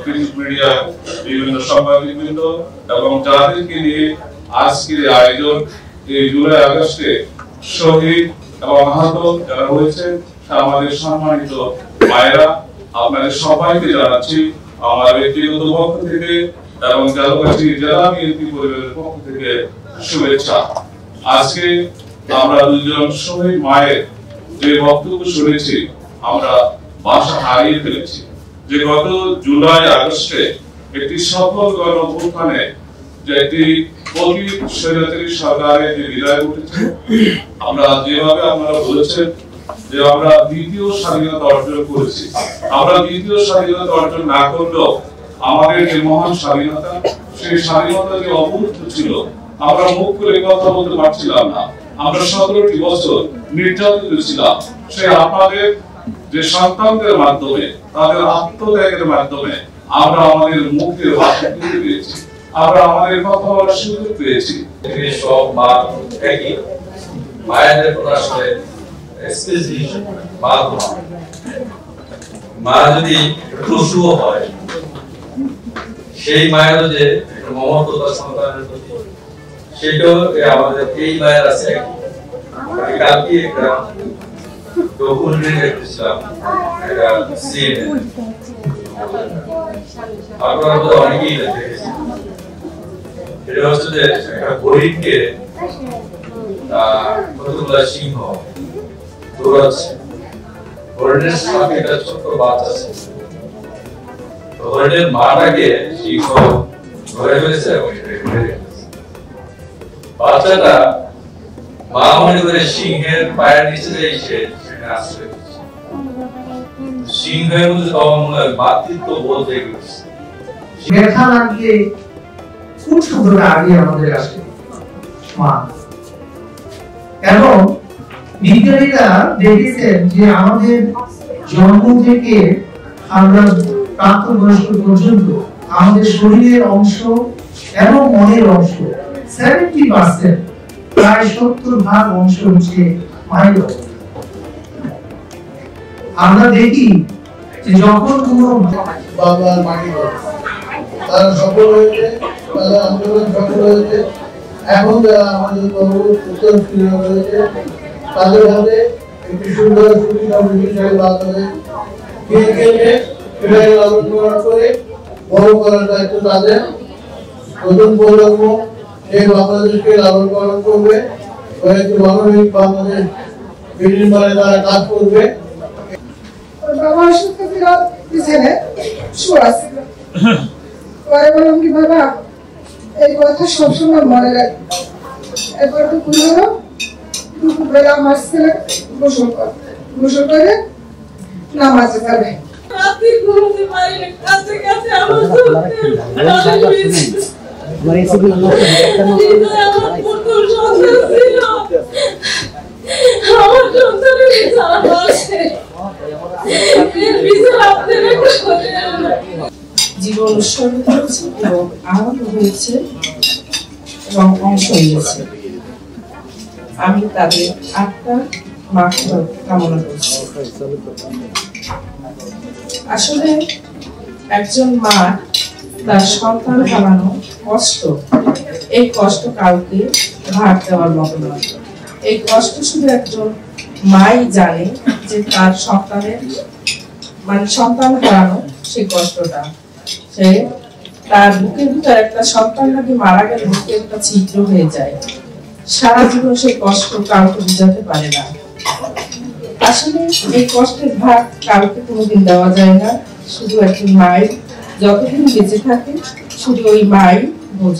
Print media, বিভিন্ন সাংবাদিকবৃন্দ এবং যাদেরকে নিয়ে আজকের আয়োজন এই জুলাই আগস্টে শহীদ এবং আহত যারা হয়েছে আমাদের সম্মানিত মায়েরা, আপনাদের সবাইকে জানাচ্ছি আমার ব্যক্তিগত পক্ষ থেকে এবং জেলাবাসী জেলা বিএনপি পরিবারের পক্ষ থেকে শুভেচ্ছা। আজকে আমরা দুজন শহীদ মায়ের যে বক্তব্য শুনেছি আমরা ভাষা হারিয়ে ফেলেছি। যে গত জুলাই আগস্টে একটি সফল গণ অভ্যুত্থানে যে একটি অতীত স্বৈরাচারী সরকারের যে বিদায় ঘটেছে, আমরা যেভাবে আপনারা বলেছেন যে আমরা দ্বিতীয় স্বাধীনতা অর্জন করেছি, আমরা দ্বিতীয় স্বাধীনতা অর্জন না করলেও আমাদের যে মহান স্বাধীনতা, সেই স্বাধীনতা যে অমূর্ত ছিল, আমরা মুখ করে কথা বলতে পারছিলাম না। আমরা 17টি বছর নির্যাতিত ছিলাম। সে আপনাদের যে সন্তানদের মাধ্যমে, তাদের আত্মত্যাগের মাধ্যমে আমরা আমাদের মুখের ভাষা ফিরে পেয়েছি, আমরা আমাদের কথা বলার সুযোগ পেয়েছি। সব মা একই মায়েদের আসলে মা যদি পশুও হয়, সেই মায়েরও যে মমতা সন্তানের প্রতি, সেটাও আমাদের এই মায়ের আছে। কালকে একটা ডকুমেন্টারি দেখতেছিলাম, একটা সিএনএন, আপনারা বোধহয় অনেকেই দেখেছেন। এটা হচ্ছে যে একটা হরিণকে কতগুলা সিংহ দৌড়াচ্ছে, হরিণের সাথে একটা ছোট্ট বাচ্চা আছে, হরিণের মাটাকে সিংহ ধরে ফেলেছে এবং বাচ্চাটা মা মনে করে সিংহের পায়ের নিচে এসে সেখানে আশ্রয় দিচ্ছে। সিংহের মধ্যে তখন মনে হয় মাতৃত্ব বোধ হয়ে গেছে। ব্যথা লাগলে কোন শব্দটা আগে আমাদের আসে? মা। এবং বিজ্ঞানীরা দেখেছেন যে আমাদের জন্ম থেকে আমরা প্রাপ্তবয়স্ক পর্যন্ত আমাদের শরীরের অংশ এবং মনের অংশ 70%, প্রায় 70% অংশ হচ্ছে মায়ের। আমরা দেখি যে যখন কোনো বাবার মাটি তারা সফল হয়েছে, তারা আন্দোলন সফল হয়েছে, এখন যারা আমাদের উত্তর ফিরে রয়েছে তাদের হাতে একটি সুন্দর সুবিধা হিসেবে বাংলাদেশ সেটাকে লালন পালন করে বড় করার দায়িত্ব তাদের। নতুন প্রজন্ম সেই বাংলাদেশকে লালন পালন করবে, একটি মানবিক বাংলাদেশ বিনির্মাণে তারা কাজ করবে। বাবা অসুস্থ ছিল, পিছনে শোয়া ছিল। পরে বললাম কি বাবা এই কথা সবসময় মনে রাখি। এরপর তো পুরো হলো দুপুরবেলা আমার ছেলে গোসল করে নামাজে যাবে। রাত্রি ঘুমোতে পারিনি, কাছে কাছে আমার জীবন উৎসর্গ করেছে এবং আহত হয়েছে এবং অংশ নিয়েছে। আমি তাদের আত্মার মাগফিরাত কামনা করছি। আসলে একজন মা তার সন্তান হারানো কষ্ট, এই কষ্ট কাউকে ভাগ দেওয়ার মতো নয়। এই কষ্ট শুধু একজন মাই জানে যে তার সন্তানের সন্তান হারানো সেই কষ্টটা। সে তার বুকের ভিতর একটা সন্তান নাকি মারা গেলে বুকে একটা ছিদ্র হয়ে যায়, সারা জীবন সেই কষ্ট কাউকে বোঝাতে পারে না। আসলে এই কষ্টের ভাগ কাউকে কোনোদিন দেওয়া যায় না, শুধু একজন মায়ের যতদিন বেঁচে থাকে শুধু ওই মাই